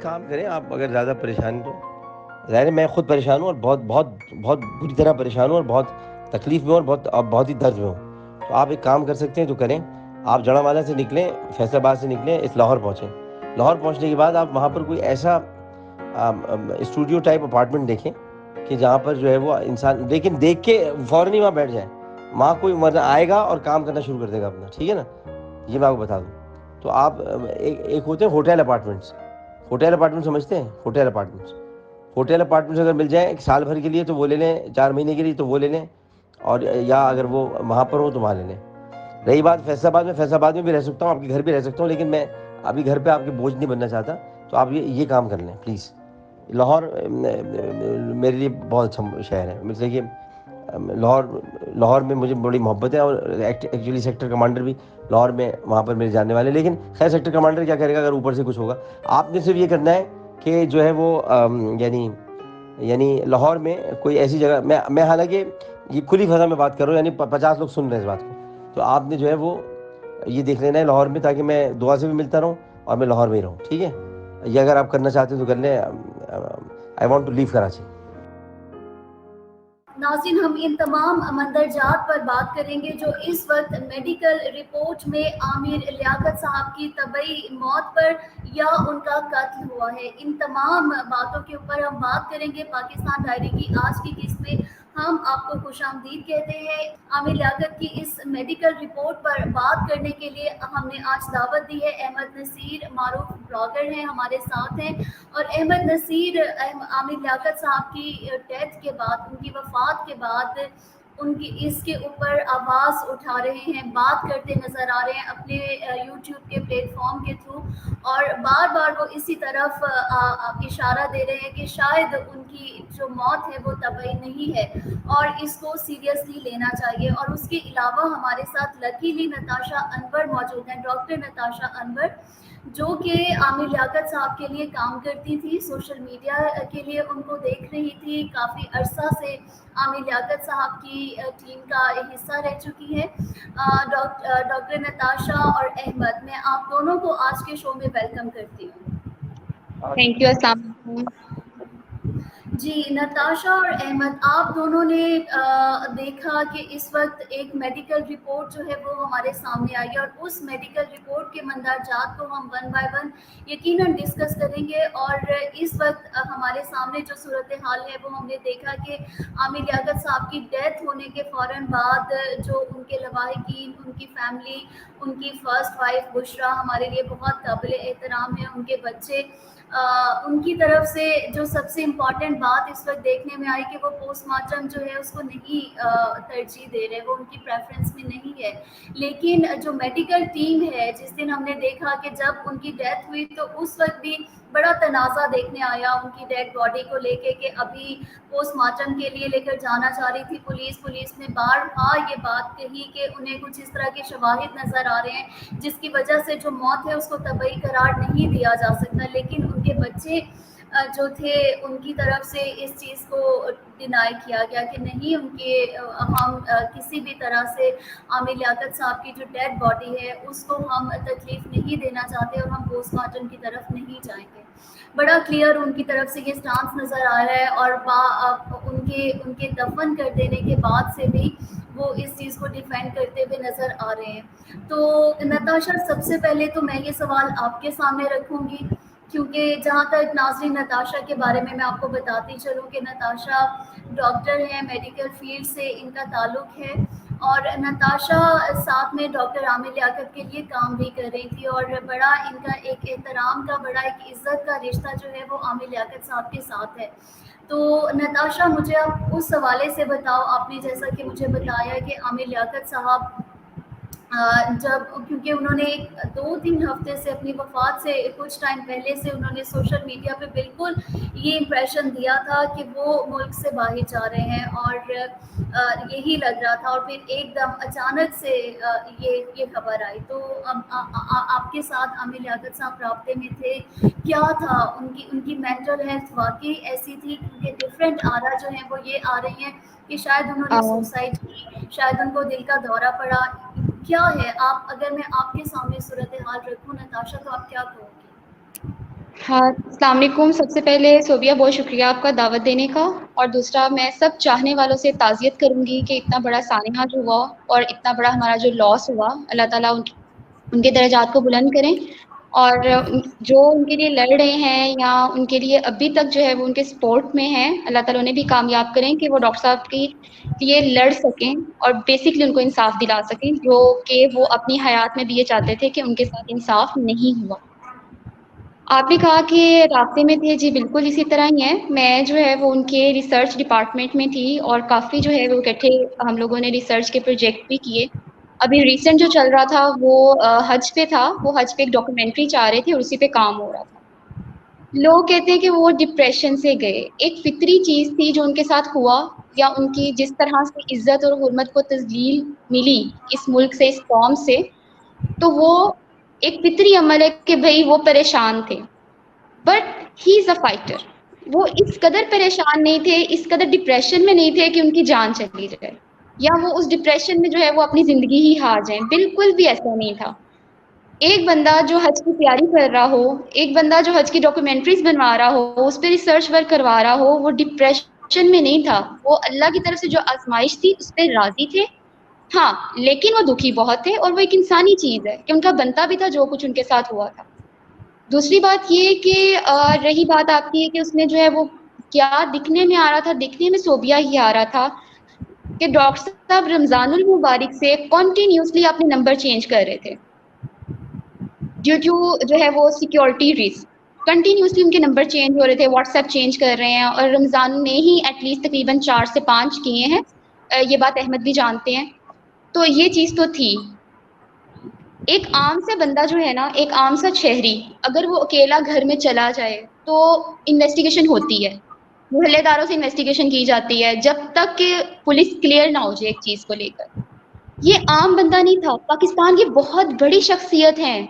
کام کریں آپ. اگر زیادہ پریشان تو ظاہر ہے میں خود پریشان ہوں اور بہت بہت بہت بری طرح پریشان ہوں اور بہت تکلیف میں ہوں اور بہت ہی درد میں ہوں. تو آپ ایک کام کر سکتے ہیں تو کریں. آپ جڑا والا سے نکلیں, فیصل آباد سے نکلیں, اس لاہور پہنچیں. لاہور پہنچنے کے بعد آپ وہاں پر کوئی ایسا اسٹوڈیو ٹائپ اپارٹمنٹ دیکھیں کہ جہاں پر جو ہے وہ انسان, لیکن دیکھ کے فوراً ہی وہاں بیٹھ جائیں. وہاں کوئی مرد آئے گا اور کام کرنا شروع کر دے گا اپنا, ٹھیک ہے نا. یہ میں آپ کو بتا دوں. تو آپ ایک ہوتے ہیں ہوٹل اپارٹمنٹس. ہوٹل اپارٹمنٹ سمجھتے ہیں؟ ہوٹل اپارٹمنٹس, ہوٹل اپارٹمنٹس اگر مل جائیں ایک سال بھر کے لیے تو وہ لے لیں, 4 مہینے کے لیے تو وہ لے لیں, اور یا اگر وہ وہاں پر ہو تو وہاں لے لیں. رہی بات فیصل آباد میں, فیصل آباد میں بھی رہ سکتا ہوں, آپ کے گھر بھی رہ سکتا ہوں, لیکن میں ابھی گھر پہ آپ کے بوجھ نہیں بننا چاہتا. تو آپ یہ کام کر لیں پلیز. لاہور میرے لیے بہت اچھا شہر ہے. مطلب کہ لاہور میں مجھے بڑی محبت ہے, اور ایکچولی سیکٹر کمانڈر بھی لاہور میں وہاں پر میرے جاننے والے. لیکن خیر سیکٹر کمانڈر کیا کرے گا اگر اوپر سے کچھ ہوگا. آپ نے صرف یہ کرنا ہے کہ جو ہے وہ یعنی لاہور میں کوئی ایسی جگہ, میں حالانکہ یہ کھلی فضا میں بات کر رہا ہوں, یعنی 50 لوگ سن رہے ہیں اس بات کو, تو آپ نے جو ہے وہ یہ دیکھ لینا ہے لاہور میں, تاکہ میں دعا سے بھی ملتا رہوں اور میں لاہور میں ہی رہوں, ٹھیک ہے. یہ اگر آپ کرنا چاہتے ہیں تو کر لیں. آئی وانٹ ٹو لیو کراچی. ناظرین, ہم ان تمام مندرجات پر بات کریں گے جو اس وقت میڈیکل رپورٹ میں عامر لیاقت صاحب کی طبعی موت پر یا ان کا قتل ہوا ہے. ان تمام باتوں کے اوپر ہم بات کریں گے. پاکستان ڈائری کی آج کی قسط میں ہم آپ کو خوش آمدید کہتے ہیں. عامر لیاقت کی اس میڈیکل رپورٹ پر بات کرنے کے لیے ہم نے آج دعوت دی ہے. احمد نصیر معروف بلاگر ہیں, ہمارے ساتھ ہیں. اور احمد نصیر عامر لیاقت صاحب کی ڈیتھ کے بعد, ان کی وفات کے بعد اس کے اوپر آواز اٹھا رہے ہیں, بات کرتے نظر آ رہے ہیں اپنے یوٹیوب کے پلیٹ فارم کے تھرو, اور بار بار وہ اسی طرف اشارہ دے رہے ہیں کہ شاید ان کی جو موت ہے وہ طبعی نہیں ہے اور اس کو سیریسلی لینا چاہیے. اور اس کے علاوہ ہمارے ساتھ لکیلی نتاشا انور موجود ہیں, ڈاکٹر نتاشا انور, جو کہ عامر لیاقت صاحب کے لیے کام کرتی تھی, سوشل میڈیا کے لیے ان کو دیکھ رہی تھی, کافی عرصہ سے عامر لیاقت صاحب کی ٹیم کا حصہ رہ چکی ہے. ڈاکٹر نتاشا اور احمد, میں آپ دونوں کو آج کے شو میں ویلکم کرتی ہوں. Thank you. السلام علیکم. جی نتاشا اور احمد, آپ دونوں نے دیکھا کہ اس وقت ایک میڈیکل رپورٹ جو ہے وہ ہمارے سامنے آئی ہے, اور اس میڈیکل رپورٹ کے مندرجات کو ہم ون بائی ون یقیناً ڈسکس کریں گے. اور اس وقت ہمارے سامنے جو صورتحال ہے وہ ہم نے دیکھا کہ عامر لیاقت صاحب کی ڈیتھ ہونے کے فوراً بعد جو ان کے لواحقین, ان کی فیملی, ان کی فرسٹ وائف بشرا ہمارے لیے بہت قابل احترام ہے, ان کے بچے, ان کی طرف سے جو سب سے امپورٹنٹ بات اس وقت دیکھنے میں آئی کہ وہ پوسٹ مارٹم جو ہے اس کو نہیں ترجیح دے رہے, وہ ان کی پریفرنس میں نہیں ہے. لیکن جو میڈیکل ٹیم ہے, جس دن ہم نے دیکھا کہ جب ان کی ڈیتھ ہوئی تو اس وقت بھی بڑا تنازع دیکھنے آیا ان کی ڈیڈ باڈی کو لے کے کہ ابھی پوسٹ مارٹم کے لیے لے کر جانا چاہ رہی تھی پولیس نے بارہا یہ بات کہی کہ انہیں کچھ اس طرح کے شواہد نظر آ رہے ہیں جس کی وجہ سے جو موت ہے اس کو طبعی قرار نہیں دیا جا سکتا. لیکن ان کے بچے جو تھے ان کی طرف سے اس چیز کو ڈینائی کیا گیا کہ نہیں, ان کے ہم کسی بھی طرح سے عامر لیاقت صاحب کی جو ڈیڈ باڈی ہے اس کو ہم تکلیف نہیں دینا چاہتے اور ہم پوسٹ مارٹم کی طرف نہیں جائیں گے. بڑا کلیئر ان کی طرف سے یہ سٹانس نظر آ رہا ہے, اور ان کے دفن کر دینے کے بعد سے بھی وہ اس چیز کو ڈیفینڈ کرتے ہوئے نظر آ رہے ہیں. تو نتاشا, سب سے پہلے تو میں یہ سوال آپ کے سامنے رکھوں گی, کیونکہ جہاں تک ناظرین نتاشا کے بارے میں آپ کو بتاتی چلوں کہ نتاشا ڈاکٹر ہیں, میڈیکل فیلڈ سے ان کا تعلق ہے, اور نتاشا ساتھ میں ڈاکٹر عامر لیاقت کے لیے کام بھی کر رہی تھی, اور بڑا ان کا ایک احترام کا, بڑا ایک عزت کا رشتہ جو ہے وہ عامر لیاقت صاحب کے ساتھ ہے. تو نتاشا, مجھے آپ اس حوالے سے بتاؤ, آپ نے جیسا کہ مجھے بتایا کہ عامر لیاقت صاحب جب, کیونکہ انہوں نے 2-3 ہفتے سے اپنی وفات سے کچھ ٹائم پہلے سے انہوں نے سوشل میڈیا پہ بالکل یہ امپریشن دیا تھا کہ وہ ملک سے باہر جا رہے ہیں, اور یہی لگ رہا تھا, اور پھر ایک دم اچانک سے یہ خبر آئی. تو آپ کے ساتھ عامر لیاقت صاحب رابطے میں تھے, کیا تھا ان کی مینٹل ہیلتھ واقعی ایسی تھی؟ کیونکہ ڈفرینٹ آرا جو ہیں وہ یہ آ رہی ہیں کہ شاید انہوں نے سوسائڈ کی, شاید ان کو دل کا دورہ پڑا. کیا ہے, اگر میں آپ کے سامنے صورتحال رکھوں نتاشا, تو آپ کیا کہو گی؟ ہاں السلام علیکم. سب سے پہلے صوبیہ بہت شکریہ آپ کا دعوت دینے کا, اور دوسرا میں سب چاہنے والوں سے تعزیت کروں گی کہ اتنا بڑا سانحہ جو ہوا اور اتنا بڑا ہمارا جو لاس ہوا, اللہ تعالیٰ ان کے درجات کو بلند کریں, اور جو ان کے لیے لڑ رہے ہیں یا ان کے لیے ابھی تک جو ہے وہ ان کے سپورٹ میں ہیں, اللہ تعالیٰ انہیں بھی کامیاب کریں کہ وہ ڈاکٹر صاحب کے لیے لڑ سکیں اور بیسکلی ان کو انصاف دلا سکیں, جو کہ وہ اپنی حیات میں بھی یہ چاہتے تھے کہ ان کے ساتھ انصاف نہیں ہوا. آپ نے کہا کہ رابطے میں تھے, جی بالکل اسی طرح ہی ہے. میں جو ہے وہ ان کے ریسرچ ڈپارٹمنٹ میں تھی اور کافی جو ہے وہ اکٹھے ہم لوگوں نے ریسرچ کے پروجیکٹ بھی کیے. ابھی ریسنٹ جو چل رہا تھا وہ حج پہ تھا, وہ حج پہ ایک ڈاکومنٹری چاہ رہے تھے اور اسی پہ کام ہو رہا تھا. لوگ کہتے ہیں کہ وہ ڈپریشن سے گئے, ایک فطری چیز تھی جو ان کے ساتھ ہوا, یا ان کی جس طرح سے عزت اور حرمت کو تذلیل ملی اس ملک سے, اس قوم سے, تو وہ ایک فطری عمل ہے کہ بھئی وہ پریشان تھے. But he is a fighter. وہ اس قدر پریشان نہیں تھے, اس قدر ڈپریشن میں نہیں تھے کہ ان کی جان چلی جائے, یا وہ اس ڈپریشن میں جو ہے وہ اپنی زندگی ہی ہار جائیں. بالکل بھی ایسا نہیں تھا. ایک بندہ جو حج کی تیاری کر رہا ہو, ایک بندہ جو حج کی ڈاکومنٹریز بنوا رہا ہو, اس پہ ریسرچ ورک کروا رہا ہو, وہ ڈپریشن میں نہیں تھا. وہ اللہ کی طرف سے جو آزمائش تھی اس پہ راضی تھے. ہاں لیکن وہ دکھی بہت تھے, اور وہ ایک انسانی چیز ہے کہ ان کا بنتا بھی تھا جو کچھ ان کے ساتھ ہوا تھا. دوسری بات یہ کہ رہی بات آپ کی کہ اس میں جو ہے وہ کیا دکھنے میں آ رہا تھا, دکھنے میں صوبیہ ہی آ رہا تھا کہ ڈاکٹر صاحب رمضان المبارک سے کنٹینیوسلی اپنے نمبر چینج کر رہے تھے ڈیو ٹو جو ہے وہ سیکیورٹی رسک. کنٹینیوسلی ان کے نمبر چینج ہو رہے تھے, واٹس ایپ چینج کر رہے ہیں, اور رمضان نے ہی ایٹ لیسٹ تقریباً 4 سے 5 کیے ہیں. یہ بات احمد بھی جانتے ہیں. تو یہ چیز تو تھی. ایک عام سا بندہ جو ہے نا, ایک عام سا شہری, اگر وہ اکیلا گھر میں چلا جائے تو انویسٹیگیشن ہوتی ہے, محلے داروں سے انویسٹیگیشن کی جاتی ہے جب تک کہ پولیس کلیئر نہ ہو جائے ایک چیز کو لے کر. یہ عام بندہ نہیں تھا, پاکستان کی بہت بڑی شخصیت ہیں.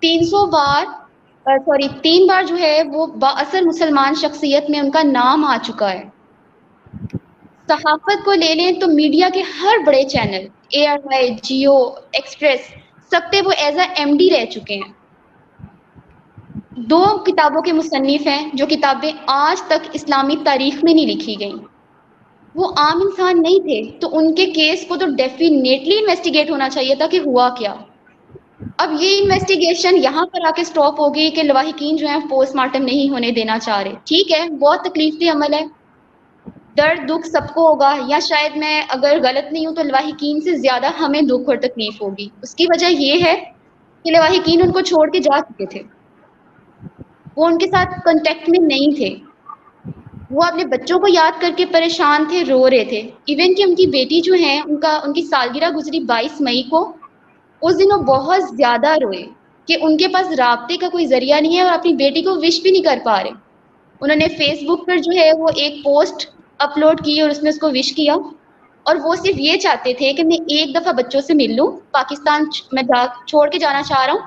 3 بار جو ہے وہ بااثر مسلمان شخصیت میں ان کا نام آ چکا ہے. صحافت کو لے لیں تو میڈیا کے ہر بڑے چینل, ARI, جیو, ایکسپریس, سب پہ وہ ایز اے MD رہ چکے ہیں. 2 کتابوں کے مصنف ہیں جو کتابیں آج تک اسلامی تاریخ میں نہیں لکھی گئیں. وہ عام انسان نہیں تھے, تو ان کے کیس کو تو ڈیفینیٹلی انویسٹیگیٹ ہونا چاہیے تھا کہ ہوا کیا. اب یہ انویسٹیگیشن یہاں پر آ کے سٹاپ ہو گئی کہ لواحقین جو ہیں پوسٹ مارٹم نہیں ہونے دینا چاہ رہے. ٹھیک ہے, بہت تکلیف دہ عمل ہے, درد دکھ سب کو ہوگا, یا شاید میں اگر غلط نہیں ہوں تو لواحقین سے زیادہ ہمیں دکھ اور تکلیف ہوگی. اس کی وجہ یہ ہے کہ لواحقین ان کو چھوڑ کے جا چکے تھے, وہ ان کے ساتھ کانٹیکٹ میں نہیں تھے. وہ اپنے بچوں کو یاد کر کے پریشان تھے, رو رہے تھے. ایون کہ ان کی بیٹی جو ہیں ان کی سالگرہ گزری 22 مئی کو, اس دن وہ بہت زیادہ روئے کہ ان کے پاس رابطے کا کوئی ذریعہ نہیں ہے اور اپنی بیٹی کو وش بھی نہیں کر پا رہے. انہوں نے فیس بک پر جو ہے وہ ایک پوسٹ اپلوڈ کی اور اس میں اس کو وش کیا, اور وہ صرف یہ چاہتے تھے کہ میں ایک دفعہ بچوں سے مل لوں, پاکستان میں چھوڑ کے جانا چاہ رہا ہوں,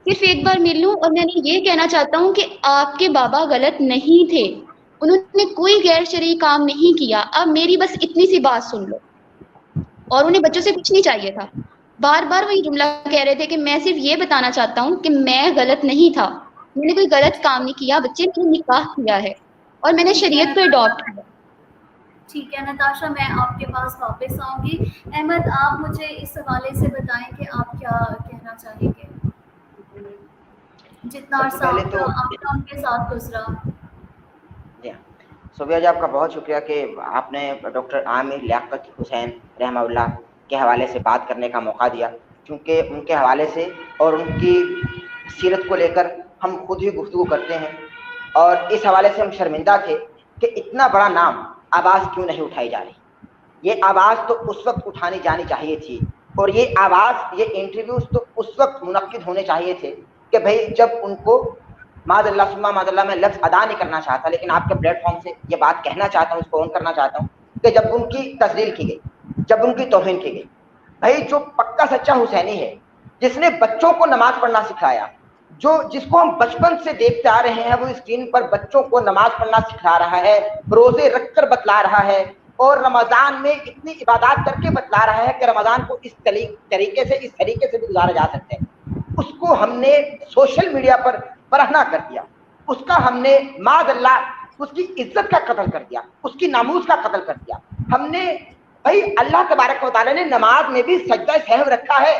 صرف ایک بار مل لوں, اور میں یہ کہنا چاہتا ہوں کہ آپ کے بابا غلط نہیں تھے, انہوں نے کوئی غیر شرعی کام نہیں کیا. اب میری بس اتنی سی بات سن لو. اور انہیں بچوں سے کچھ نہیں چاہیے تھا. بار بار وہی جملہ کہہ رہے تھے کہ میں صرف یہ بتانا چاہتا ہوں کہ میں غلط نہیں تھا, میں نے کوئی غلط کام نہیں کیا, بچے نے نکاح کیا ہے اور میں نے شریعت کو اڈاپٹ کیا. ٹھیک ہے نتاشا, میں آپ کے پاس واپس آؤں گی. احمد, آپ مجھے اس حوالے سے بتائیں کہ آپ کیا کہنا چاہیں گے, جتنا سب سے عرصہ پہلے آپ تو کا ان کے ساتھ گزرا. جی ہاں, صوبیہ جی آپ کا بہت شکریہ کہ آپ نے ڈاکٹر عامر لیاقت حسین رحمہ اللہ کے حوالے سے بات کرنے کا موقع دیا, کیونکہ ان کے حوالے سے اور ان کی سیرت کو لے کر ہم خود ہی گفتگو کرتے ہیں, اور اس حوالے سے ہم شرمندہ تھے کہ اتنا بڑا نام آواز کیوں نہیں اٹھائی جا رہی. یہ آواز تو اس وقت اٹھانی جانی چاہیے تھی, اور یہ آواز, یہ انٹرویوز تو اس وقت منعقد ہونے چاہیے تھے کہ بھائی جب ان کو معاذ اللہ ثم معاذ اللہ, میں لفظ ادا نہیں کرنا چاہتا لیکن آپ کے پلیٹ فارم سے یہ بات کہنا چاہتا ہوں, اس کو آن کرنا چاہتا ہوں کہ جب ان کی تذلیل کی گئی, جب ان کی توہین کی گئی. بھائی جو پکا سچا حسینی ہے, جس نے بچوں کو نماز پڑھنا سکھایا, جس کو ہم بچپن سے دیکھتے آ رہے ہیں, وہ اسکرین پر بچوں کو نماز پڑھنا سکھا رہا ہے, روزے رکھ کر بتلا رہا ہے, اور رمضان میں اتنی عبادات کر کے بتلا رہا ہے کہ رمضان کو اس طریقے سے بھی گزارا جا سکتا ہے, اس کو ہم نے سوشل میڈیا پر برہنہ کر دیا. اس کا ہم نے معاذ اللہ اس کی عزت کا قتل کر دیا, اس کی ناموس کا قتل کر دیا. ہم نے بھائی اللہ تبارک و تعالیٰ نے نماز میں بھی سجدہ سہو رکھا ہے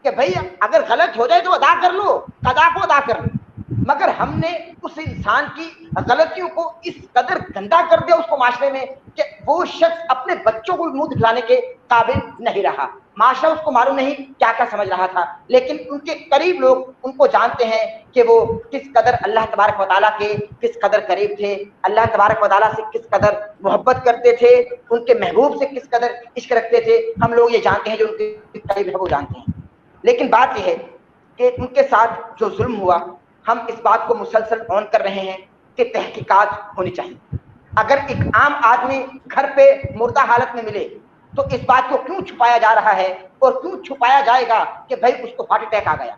کہ بھائی اگر غلط ہو جائے تو ادا کر لو, قضا کو ادا کر لو, مگر ہم نے اس انسان کی غلطیوں کو اس قدر گندا کر دیا اس کو معاشرے میں کہ وہ شخص اپنے بچوں کو منہ دکھلانے کے قابل نہیں رہا. معاشرہ اس کو معلوم نہیں کیا کیا سمجھ رہا تھا, لیکن ان کے قریب لوگ ان کو جانتے ہیں کہ وہ کس قدر اللہ تبارک و تعالیٰ کے کس قدر قریب تھے, اللہ تبارک و تعالیٰ سے کس قدر محبت کرتے تھے, ان کے محبوب سے کس قدر عشق رکھتے تھے. ہم لوگ یہ جانتے ہیں, جو ان کے قریب ہے وہ جانتے ہیں. لیکن بات یہ ہے کہ ان کے ساتھ جو ظلم ہوا, ہم اس بات کو مسلسل آن کر رہے ہیں کہ تحقیقات ہونی چاہیے. اگر ایک عام آدمی گھر پہ مردہ حالت میں ملے تو اس بات کو کیوں چھپایا جا رہا ہے اور کیوں چھپایا جائے گا کہ بھائی اس کو ہارٹ اٹیک آ گیا,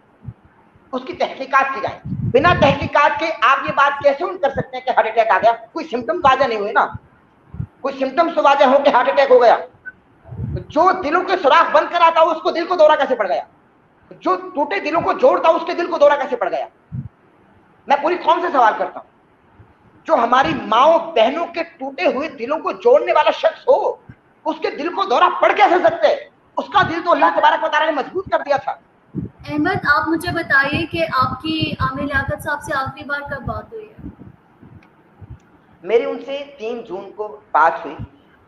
اس کی تحقیقات کی جائے. بنا تحقیقات کے آپ یہ بات کیسے کر سکتے ہیں کہ ہارٹ اٹیک آ گیا؟ کوئی سمٹم واضح نہیں ہوئے نا, کوئی سمٹم سے واضح ہو کہ ہارٹ اٹیک ہو گیا. جو دلوں کے سوراخ بند کراتا اس کو دل کو دورہ کیسے پڑ گیا؟ جو ٹوٹے دلوں کو جوڑتا اس کے دل کو دورہ کیسے پڑ گیا؟ میں پوری قوم سے سوال کرتا ہوں, جو ہماری ماؤں بہنوں کے ٹوٹے ہوئے دلوں کو جوڑنے والا شخص ہو, اس کے دل کو دورہ پڑ کیسے سکتے؟ اس کا دل تو اللہ تبارک و تعالیٰ نے مضبوط کر دیا تھا. احمد, آپ مجھے بتائیے کہ آپ کی عامر لیاقت صاحب سے آخری بار کب بات ہوئی ہے؟ میری ان سے 3 جون کو بات ہوئی,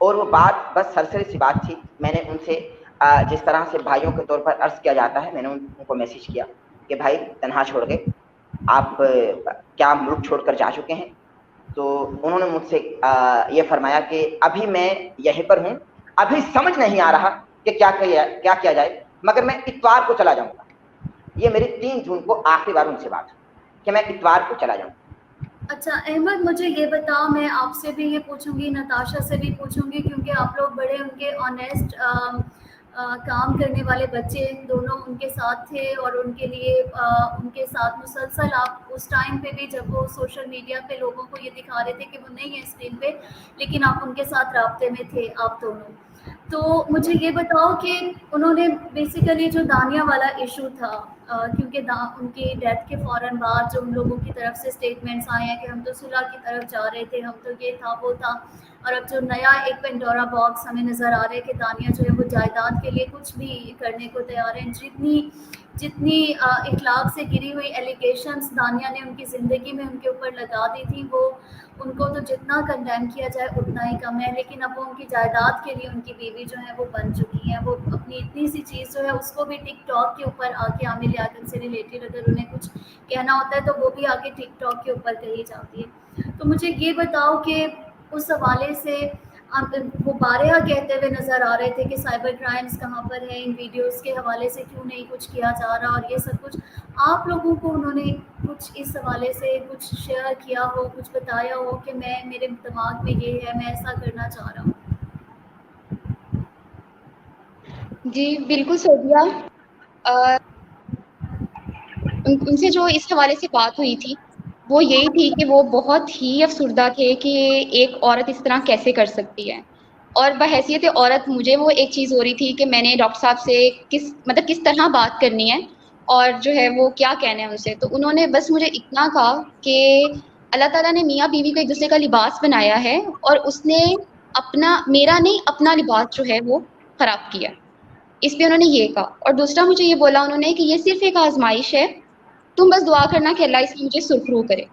اور وہ بات بس سرسری سی بات تھی. میں نے ان سے جس طرح سے بھائیوں کے طور پر عرض کیا جاتا ہے, میں نے ان کو میسیج کیا کہ بھائی تنہا چھوڑ گئے, آپ کیا ملک چھوڑ کر جا چکے ہیں؟ تو انہوں نے مجھ سے یہ فرمایا کہ ابھی میں یہیں پر ہوں, ابھی سمجھ نہیں آ رہا کہ کیا کیا جائے, مگر میں اتوار کو چلا جاؤں گا. یہ میری 3 جون کو آخری بار ان سے بات کہ میں اتوار کو چلا جاؤں. اچھا احمد, مجھے یہ بتاؤ, میں آپ سے بھی یہ پوچھوں گی, نتاشا سے بھی پوچھوں گی, کیونکہ آپ لوگ بڑے ان کے آنیسٹ کام کرنے والے بچے دونوں ان کے ساتھ تھے, اور ان کے لیے ان کے ساتھ مسلسل آپ اس ٹائم پہ بھی جب وہ سوشل میڈیا پہ لوگوں کو یہ دکھا رہے تھے کہ وہ نہیں ہے اسکرین پہ, لیکن آپ ان کے ساتھ رابطے میں تھے آپ دونوں. تو مجھے یہ بتاؤ کہ انہوں نے بیسیکلی جو دانیہ والا ایشو تھا, کیونکہ ان کی ڈیتھ کے فوراً بعد جو ان لوگوں کی طرف سے اسٹیٹمنٹس آئے ہیں کہ ہم تو صلح کی طرف جا رہے تھے, ہم تو یہ تھا وہ تھا, اور اب جو نیا ایک پینڈورا باکس ہمیں نظر آ رہا ہے کہ دانیہ جو ہے وہ جائیداد کے لیے کچھ بھی کرنے کو تیار ہیں. جتنی اخلاق سے گری ہوئی ایلیگیشنس دانیہ نے ان کی زندگی میں ان کے اوپر لگا دی تھی, وہ ان کو تو جتنا کنڈیم کیا جائے اتنا ہی کم ہے. لیکن اب وہ ان کی جائیداد کے لیے ان کی بیوی جو ہے وہ بن چکی ہیں. وہ اپنی اتنی سی چیز جو ہے اس کو بھی ٹک ٹاک کے اوپر آ کے عامر لیاقت سے ریلیٹڈ اگر انہیں کچھ کہنا ہوتا ہے تو وہ بھی آ کے ٹک ٹاک کے اوپر کہی جاتی ہے. تو مجھے یہ بتاؤ کہ اس حوالے سے وہ بارہا کہتے ہوئے نظر آ رہے تھے کہ سائبر کرائمز کہاں پر ہیں, ان ویڈیوز کے حوالے سے کیوں نہیں کچھ کیا جا رہا, اور یہ سب کچھ آپ لوگوں کو انہوں نے کچھ اس حوالے سے کچھ شیئر کیا ہو, کچھ بتایا ہو کہ میرے دماغ میں یہ ہے, میں ایسا کرنا چاہ رہا ہوں؟ جی بالکل صوبیہ, ان سے جو اس حوالے سے بات ہوئی تھی وہ یہی تھی کہ وہ بہت ہی افسردہ تھے کہ ایک عورت اس طرح کیسے کر سکتی ہے. اور بحیثیت عورت مجھے وہ ایک چیز ہو رہی تھی کہ میں نے ڈاکٹر صاحب سے کس طرح بات کرنی ہے اور جو ہے وہ کیا کہنا ہے ان سے. تو انہوں نے بس مجھے اتنا کہا کہ اللہ تعالیٰ نے میاں بیوی کو ایک دوسرے کا لباس بنایا ہے, اور اس نے میرا نہیں اپنا لباس جو ہے وہ خراب کیا. اس پہ انہوں نے یہ کہا. اور دوسرا مجھے یہ بولا انہوں نے کہ یہ صرف ایک آزمائش ہے, تم بس دعا کرنا کہ اللہ اس میں مجھے سرخرو کرے.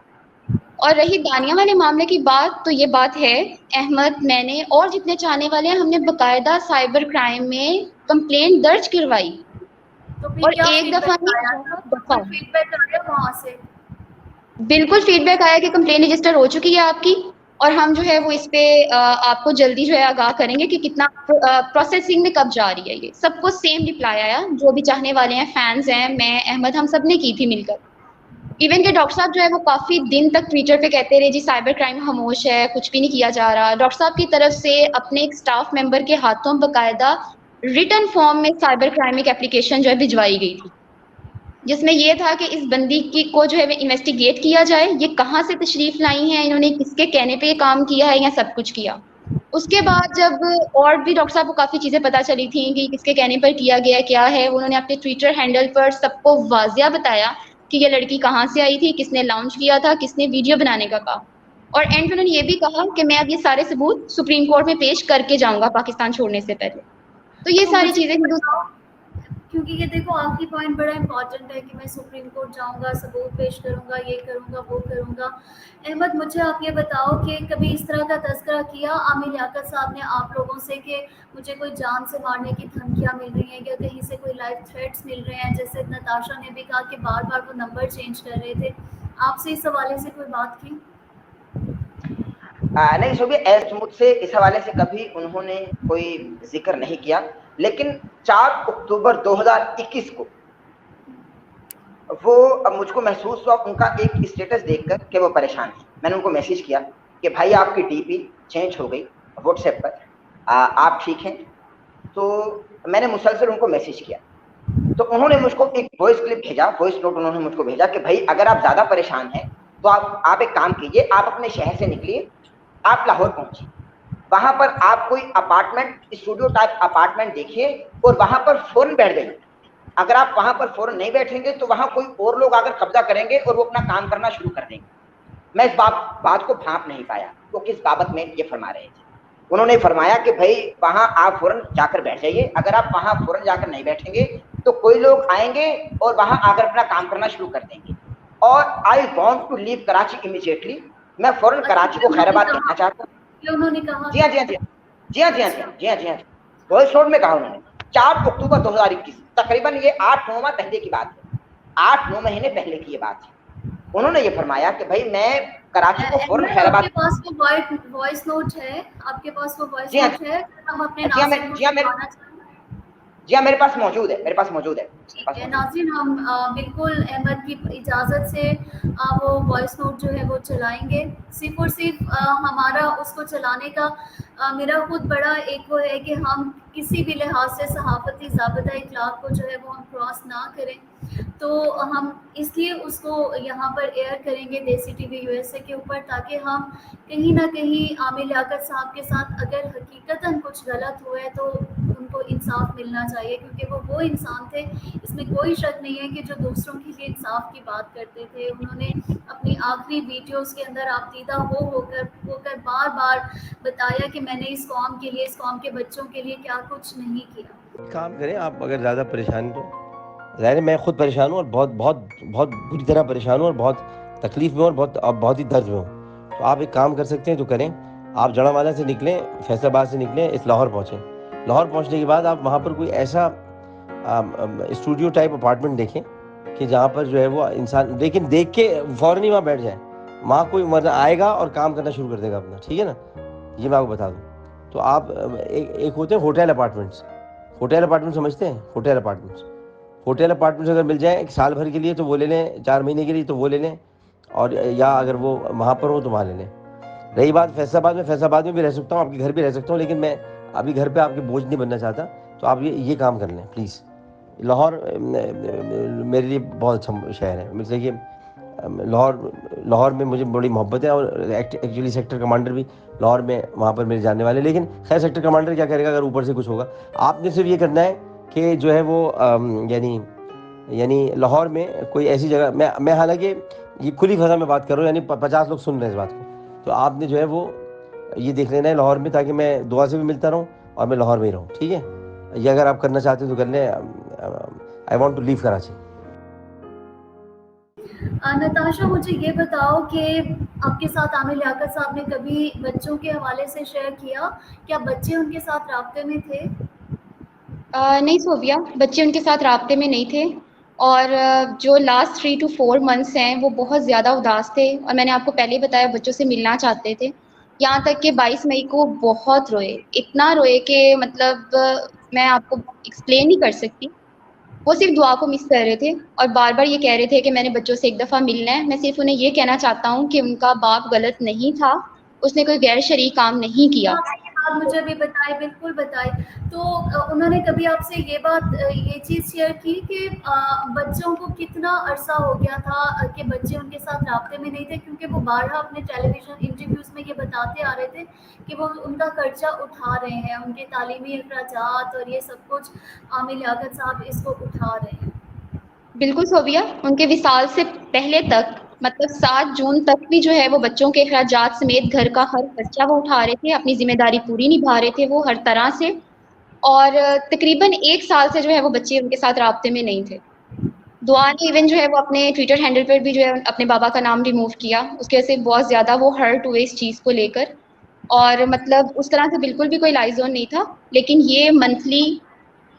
اور رہی دانیہ والے معاملے کی بات, تو یہ بات ہے احمد, میں نے اور جتنے چاہنے والے ہیں ہم نے باقاعدہ سائبر کرائم میں کمپلینٹ درج کروائی, تو اور پھر کیا ایک فیڈ دفعہ بیک آیا؟ نہیں دفعہ فیڈ بیک آیا وہاں سے؟ بالکل فیڈ بیک آیا کہ کمپلین رجسٹر ہو چکی ہے آپ کی, اور ہم جو ہے وہ اس پہ آپ کو جلدی جو ہے آگاہ کریں گے کہ کتنا پروسیسنگ میں کب جا رہی ہے. یہ سب کو سیم رپلائی آیا, جو بھی چاہنے والے ہیں, فینز ہیں, میں, احمد, ہم سب نے کی تھی مل کر. ایون کہ ڈاکٹر صاحب جو ہے وہ کافی دن تک ٹویٹر پہ کہتے رہے جی سائبر کرائم خاموش ہے, کچھ بھی نہیں کیا جا رہا. ڈاکٹر صاحب کی طرف سے اپنے ایک اسٹاف ممبر کے ہاتھوں باقاعدہ ریٹن فارم میں سائبر کرائم ایک اپلیکیشن جو ہے بھجوائی گئی تھی, جس میں یہ تھا کہ اس بندی کو جو ہے وہ انویسٹیگیٹ کیا جائے, یہ کہاں سے تشریف لائی ہیں, انہوں نے کس کے کہنے پہ یہ کام کیا ہے, یا سب کچھ کیا. اس کے بعد جب اور بھی ڈاکٹر صاحب کو کافی چیزیں پتہ چلی تھیں کہ کس کے کہنے پر کیا گیا کیا ہے, انہوں نے اپنے ٹویٹر ہینڈل پر سب کو واضح بتایا کہ یہ لڑکی کہاں سے آئی تھی, کس نے لانچ کیا تھا, کس نے ویڈیو بنانے کا کہا, اور اینڈ میں انہوں نے یہ بھی کہا کہ میں اب یہ سارے ثبوت سپریم کورٹ میں پیش کر کے جاؤں گا پاکستان چھوڑنے سے پہلے. تو یہ تو ساری مجھے چیزیں یہ ہندوستان, بتاؤ، کیونکہ یہ دیکھو آخری پوائنٹ بڑا امپورٹنٹ ہے کہ میں سپریم کورٹ جاؤں گا، ثبوت پیش کروں گا، یہ کروں گا، وہ کروں گا. احمد مجھے آپ یہ بتاؤ کہ کبھی اس طرح کا تذکرہ کیا عامر لیاقت صاحب نے آپ لوگوں سے کہ مجھے کوئی جان سے مارنے کی دھمکیاں مل رہی ہیں یا کہیں سے کوئی لائف تھریٹس مل رہے ہیں؟ جیسے نتاشا نے بھی کہا کہ بار بار وہ نمبر چینج کر رہے تھے. آپ سے اس حوالے سے کوئی بات کی؟ نہیں شوبیہ، مجھ سے اس حوالے سے کبھی انہوں نے کوئی ذکر نہیں کیا، لیکن 4 اکتوبر 2021 کو وہ مجھ کو محسوس ہوا ان کا ایک اسٹیٹس دیکھ کر کہ وہ پریشان ہیں. میں نے ان کو میسج کیا کہ بھائی آپ کی ڈی پی چینج ہو گئی واٹس ایپ پر، آپ ٹھیک ہیں؟ تو میں نے مسلسل ان کو میسج کیا، تو انہوں نے مجھ کو ایک وائس کلپ بھیجا، وائس نوٹ انہوں نے مجھ کو بھیجا کہ بھائی اگر آپ زیادہ پریشان ہیں تو آپ ایک کام کیجئے، آپ اپنے شہر سے نکلیے، آپ لاہور پہنچیے، وہاں پر آپ کوئی اپارٹمنٹ، اسٹوڈیو ٹائپ اپارٹمنٹ دیکھیے اور وہاں پر فوراً بیٹھ جائیے. اگر آپ وہاں پر فوراً نہیں بیٹھیں گے تو وہاں کوئی اور لوگ اگر قبضہ کریں گے اور وہ اپنا کام کرنا شروع کر دیں گے. میں اس بات کو بھانپ نہیں پایا وہ کس بابت میں یہ فرما رہے تھے. انہوں نے فرمایا کہ بھائی وہاں آپ فوراً جا کر بیٹھ جائیے، اگر آپ وہاں فوراً جا کر نہیں بیٹھیں گے تو کوئی لوگ آئیں گے اور وہاں آ کر اپنا کام کرنا شروع کر دیں گے. اور I want to leave Karachi immediately, میں فوراً کراچی کو خیر آباد جانا چاہتا ہوں. یہ انہوں نے کہا جی ہاں جی ہاں جی ہاں جی ہاں جی ہاں جی ہاں جی ہاں وائس نوٹ میں کہا انہوں نے 4 اکتوبر 2021، تقریباً یہ 8-9 ماہ پہلے کی بات ہے، 8-9 مہینے پہلے کی یہ بات ہے. انہوں نے یہ فرمایا کہ بھائی میں کراچی کو فوراً خیر آپ آباد. کے پاس وہ وائس نوٹ ہے؟ آپ کے پاس وہ وائس جی ہاں نوٹ ہے؟ ہم اپنے جی ہاں ناظرین کو جی ہاں سنانا چاہیں. جی ہاں میرے پاس موجود ہے، میرے پاس موجود ہے. ٹھیک ہے ناظرین، ہم بالکل احمد کی اجازت سے وہ وائس نوٹ جو ہے وہ چلائیں گے. صرف اور صرف ہمارا اس کو چلانے کا میرا خود بڑا ایک وہ ہے کہ ہم کسی بھی لحاظ سے صحافتی ضابطۂ اخلاق کو جو ہے وہ ہم کراس نہ کریں، تو ہم اس لیے اس کو یہاں پر ایئر کریں گے دیسی ٹی وی USA کے اوپر، تاکہ ہم کہیں نہ کہیں عامر لیاقت صاحب کے ساتھ اگر حقیقتاً کچھ غلط ہوا ہے تو ان کو انصاف ملنا چاہیے، کیونکہ وہ انسان تھے، اس میں کوئی شک نہیں ہے کہ جو دوسروں کے لیے انصاف کی بات کرتے تھے. انہوں نے اپنی آخری ویڈیوز کے اندر آپدیدہ ہو کر بار بار بتایا کہ میں نے اس قوم کے لیے، اس قوم کے بچوں کے لیے کیا کچھ نہیں کیا. کام کریں آپ اگر زیادہ پریشان تو. ظاہر ہے میں خود پریشان ہوں اور بہت بہت بہت بری طرح پریشان ہوں اور بہت تکلیف میں ہوں اور بہت ہی درد میں ہوں. تو آپ ایک کام کر سکتے ہیں تو کریں، آپ جڑا والا سے نکلیں، فیصل آباد سے نکلیں، اس لاہور پہنچیں. لاہور پہنچنے کے بعد آپ وہاں پر کوئی ایسا اسٹوڈیو ٹائپ اپارٹمنٹ دیکھیں کہ جہاں پر جو ہے وہ انسان، لیکن دیکھ کے فوراً ہی وہاں بیٹھ جائیں. وہاں کوئی مرد آئے گا اور کام کرنا شروع کر دے گا اپنا، ٹھیک ہے نا؟ یہ میں آپ کو بتا دوں. تو آپ ایک ہوتے ہیں ہوٹل اپارٹمنٹس، ہوٹل اپارٹمنٹ سمجھتے ہیں؟ ہوٹل اپارٹمنٹس اگر مل جائیں ایک سال بھر کے لیے تو وہ لے لیں، 4 مہینے کے لیے تو وہ لے لیں، اور یا اگر وہ وہاں پر ہو تو وہاں لے لیں. رہی بات فیصل آباد میں، فیصل آباد میں بھی رہ سکتا ہوں، آپ کے گھر بھی رہ سکتا ہوں، لیکن میں ابھی گھر پہ آپ کے بوجھ نہیں بننا چاہتا. تو آپ یہ کام کر لیں پلیز. لاہور میرے لیے بہت اچھا شہر ہے، مطلب کہ لاہور میں مجھے بڑی محبت ہے، اور ایکچولی سیکٹر کمانڈر بھی لاہور میں وہاں پر میرے جاننے والے. لیکن خیر سیکٹر کمانڈر کیا کرے گا اگر اوپر سے کچھ ہوگا. آپ نے صرف یہ کرنا ہے کہ جو ہے وہ یعنی لاہور میں کوئی ایسی جگہ، میں حالانکہ یہ کھلی فضا میں بات کر رہا ہوں، یعنی 50 لوگ سن رہے ہیں اس بات کو، تو آپ نے جو ہے وہ یہ دیکھ لینا ہے لاہور میں، تاکہ میں دعا سے بھی ملتا رہوں اور میں لاہور میں ہی رہوں. ٹھیک ہے؟ یہ اگر آپ کرنا چاہتے ہیں تو کر لیں. آئی want to leave Karachi. Natasha مجھے یہ بتاؤ کہ آپ کے ساتھ عامر لیاقت صاحب نے کبھی بچوں کے حوالے سے شیئر کیا؟ کیا بچے ان کے ساتھ رابطے میں تھے؟ نہیں صوبیہ، بچے ان کے ساتھ رابطے میں نہیں تھے، اور جو لاسٹ 3 to 4 months ہیں وہ بہت زیادہ اداس تھے، اور میں نے آپ کو پہلے ہی بتایا بچوں سے ملنا چاہتے تھے. یہاں تک کہ 22 مئی کو بہت روئے، اتنا روئے کہ مطلب میں آپ کو ایکسپلین نہیں کر سکتی. وہ صرف دعا کو مس کر رہے تھے اور بار بار یہ کہہ رہے تھے کہ میں نے بچوں سے ایک دفعہ ملنا ہے. میں صرف انہیں یہ کہنا چاہتا ہوں کہ ان کا باپ غلط نہیں تھا، اس نے کوئی غیر شرعی کام نہیں کیا. یہ بات مجھے بھی بتائے، بالکل بتائے. تو انہوں نے کبھی آپ سے یہ چیز شیئر کی کہ بچوں کو کتنا عرصہ ہو گیا تھا کہ بچے ان کے ساتھ رابطے میں نہیں تھے؟ کیونکہ وہ بارہا اپنے ٹیلی ویژن انٹرویوز میں یہ بتاتے آ رہے تھے کہ وہ ان کا خرچہ اٹھا رہے ہیں، ان کے تعلیمی اخراجات اور یہ سب کچھ عامر لیاقت صاحب اس کو اٹھا رہے ہیں. بالکل صوبیہ، ان کے وصال سے پہلے تک مطلب 7 جون تک بھی جو ہے وہ بچوں کے اخراجات سمیت گھر کا ہر خرچہ وہ اٹھا رہے تھے، اپنی ذمہ داری پوری نبھا رہے تھے وہ ہر طرح سے، اور تقریباً 1 سال سے جو ہے وہ بچے ان کے ساتھ رابطے میں نہیں تھے. دعا نے ایون جو ہے وہ اپنے ٹویٹر ہینڈل پر بھی جو ہے اپنے بابا کا نام ریموو کیا، اس کی وجہ سے بہت زیادہ وہ ہرٹ ہوئے اس چیز کو لے کر، اور مطلب اس طرح سے بالکل بھی کوئی لائزون نہیں تھا. لیکن یہ monthly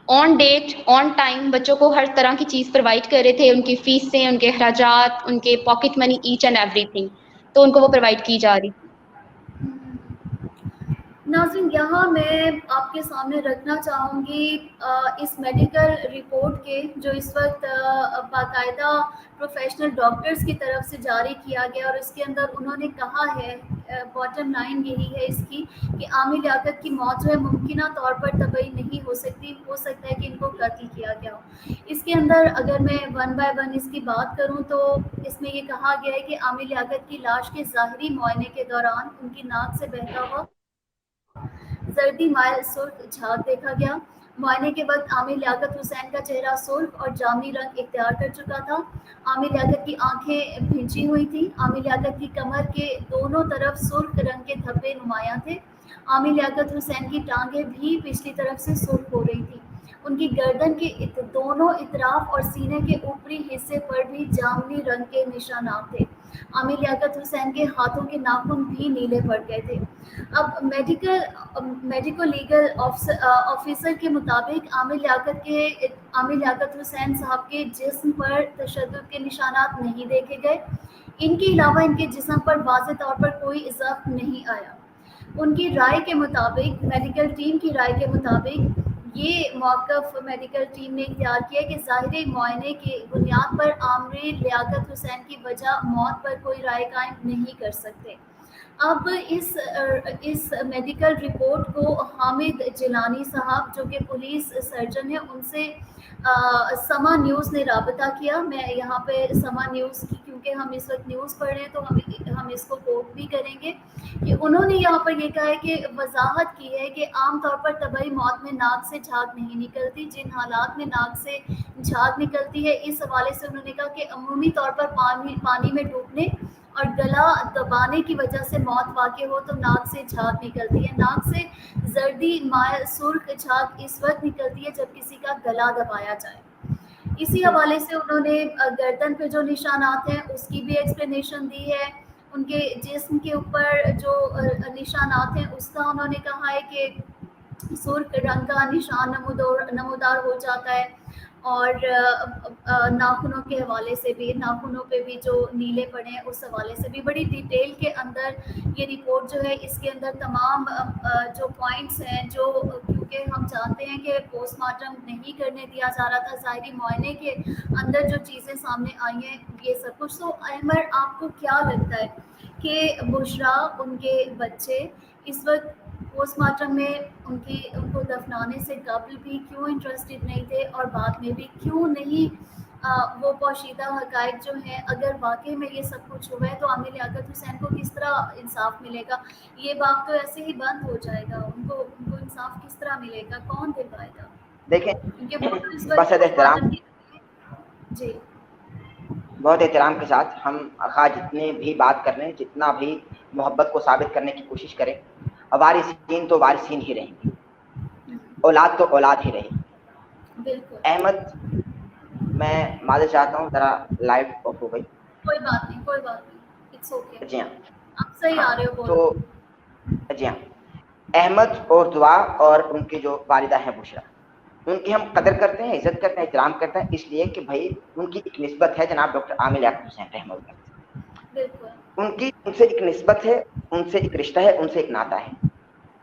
on date on time بچوں کو ہر طرح کی چیز پرووائڈ کر رہے تھے، ان کی فیسیں، ان کے اخراجات، ان کے pocket money, each and everything, تو ان کو وہ پرووائڈ کی جا رہی تھی. ناظرین، یہاں میں آپ کے سامنے رکھنا چاہوں گی اس میڈیکل رپورٹ کے جو اس وقت باقاعدہ پروفیشنل ڈاکٹرز کی طرف سے جاری کیا گیا، اور اس کے اندر انہوں نے کہا ہے، باٹم لائن یہی ہے اس کی، کہ عامر لیاقت کی موت جو ہے ممکنہ طور پر طبعی نہیں ہو سکتی، ہو سکتا ہے کہ ان کو قتل کیا گیا ہو. اس کے اندر اگر میں 1 بائی 1 اس کی بات کروں تو اس میں یہ کہا گیا ہے کہ عامر لیاقت کی لاش کے ظاہری معائنے کے دوران ان کی ناک سے بہتا ہوا زردی مائل سرخ جھاگ دیکھا گیا. معائنے کے وقت عامر لیاقت حسین کا چہرہ سرخ اور جامنی رنگ اختیار کر چکا تھا. عامر لیاقت کی آنکھیں بھینچی ہوئی تھیں. عامر لیاقت کی کمر کے دونوں طرف سرخ رنگ کے دھبے نمایاں تھے. عامر لیاقت حسین کی ٹانگیں بھی پچھلی طرف سے سرخ ہو رہی تھیں. ان کی گردن کے دونوں اطراف اور سینے کے اوپری حصے پر بھی جامنی رنگ کے نشانات تھے. عامر لیاقت حسین کے ہاتھوں کے ناخن بھی نیلے پڑ گئے تھے. اب میڈیکو لیگل آفیسر کے مطابق عامر لیاقت حسین صاحب کے جسم پر تشدد کے نشانات نہیں دیکھے گئے. ان کے علاوہ ان کے جسم پر واضح طور پر کوئی زخم نہیں آیا. ان کی رائے کے مطابق، میڈیکل ٹیم کی رائے کے مطابق، یہ موقف میڈیکل ٹیم نے اختیار کیا کہ ظاہری معائنے کی بنیاد پر عامر لیاقت حسین کی وجہ موت پر کوئی رائے قائم نہیں کر سکتے. اب اس میڈیکل رپورٹ کو حامد جیلانی صاحب جو کہ پولیس سرجن ہیں، ان سے سما نیوز نے رابطہ کیا. میں یہاں پہ سما نیوز کی، کیونکہ ہم اس وقت نیوز پڑھ رہے ہیں تو ہم اس کو کوٹ بھی کریں گے کہ انہوں نے یہاں پر یہ کہا ہے کہ وضاحت کی ہے کہ عام طور پر طبعی موت میں ناک سے جھاگ نہیں نکلتی. جن حالات میں ناک سے جھاگ نکلتی ہے، اس حوالے سے انہوں نے کہا کہ عمومی طور پر پانی میں ڈوبنے اور گلا دبانے کی وجہ سے موت واقع ہو تو ناک سے جھاگ نکلتی ہے. ناک سے زردی مائل سرخ جھاگ اس وقت نکلتی ہے جب کسی کا گلا دبایا جائے. اسی حوالے سے انہوں نے گردن پہ جو نشانات ہیں اس کی بھی ایکسپلینیشن دی ہے. ان کے جسم کے اوپر جو نشانات ہیں اس کا انہوں نے کہا ہے کہ سرخ رنگ کا نشان نمودار ہو جاتا ہے، اور ناخنوں کے حوالے سے بھی، ناخنوں پہ بھی جو نیلے پڑے ہیں اس حوالے سے بھی بڑی ڈیٹیل کے اندر یہ رپورٹ جو ہے، اس کے اندر تمام جو پوائنٹس ہیں، جو کیونکہ ہم جانتے ہیں کہ پوسٹ مارٹم نہیں کرنے دیا جا رہا تھا، ظاہری معائنے کے اندر جو چیزیں سامنے آئی ہیں یہ سب کچھ. تو احمر، آپ کو کیا لگتا ہے کہ بشرا، ان کے بچے اس وقت پوسٹ مارٹم میں ان کو دفنانے سے قبل بھی کیوں انٹرسٹڈ نہیں تھے، اور بعد میں بھی کیوں نہیں وہ پوشیدہ حقائق جو ہیں، اگر واقعی میں یہ سب کچھ ہوا ہے تو عامر لیاقت حسین کو کس طرح انصاف ملے گا؟ یہ بات تو ایسے ہی بند ہو جائے گا. ان کو انصاف کس طرح ملے گا؟ کون دلوائے گا؟ دیکھیں، کیونکہ وہ اس وقت بس احترام، جی بہت احترام کے ساتھ ہم خواہ جتنے بھی بات کر رہے ہیں، جتنا بھی محبت کو ثابت کرنے کی کوشش کریں، وارثین تو وارثین ہی رہیں گے، اولاد تو اولاد ہی رہے گی. بالکل. احمد، میں معذرت چاہتا ہوں، ذرا لائٹ آف ہو گئی. کوئی بات نہیں، کوئی بات نہیں، اٹس اوکے. جی ہاں، آپ صحیح آ رہے ہو، بولو. تو جی ہاں، احمد اور دعا اور ان کی جو والدہ ہیں بشرا، ان کی ہم قدر کرتے ہیں، عزت کرتے ہیں، احترام کرتے ہیں، اس لیے کہ بھائی ان کی ایک نسبت ہے جناب ڈاکٹر عامر لیاقت حسین رحمہ اللہ. بالکل. ان سے ایک نسبت ہے، ان سے ایک رشتہ ہے، ان سے ایک ناطہ ہے.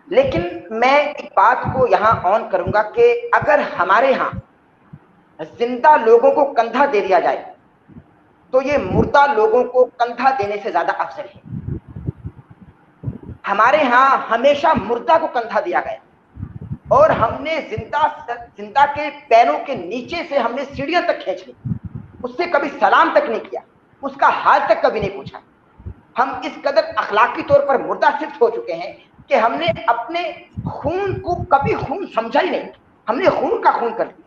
لیکن میں ایک بات کو یہاں آن کروں گا کہ اگر ہمارے ہاں زندہ لوگوں کو کندھا دے دیا جائے تو یہ مردہ لوگوں کو کندھا دینے سے زیادہ افضل ہے. ہمارے ہاں ہمیشہ مردہ کو کندھا دیا گیا، اور ہم نے زندہ کے پیروں کے نیچے سے ہم نے سیڑھیاں تک کھینچ لی، اس سے کبھی سلام تک نہیں کیا، اس کا حال تک کبھی نہیں پوچھا. ہم اس قدر اخلاقی طور پر مردہ صرف ہو چکے ہیں کہ ہم نے اپنے خون کو کبھی خون سمجھا ہی نہیں، ہم نے خون کا خون کر دیا.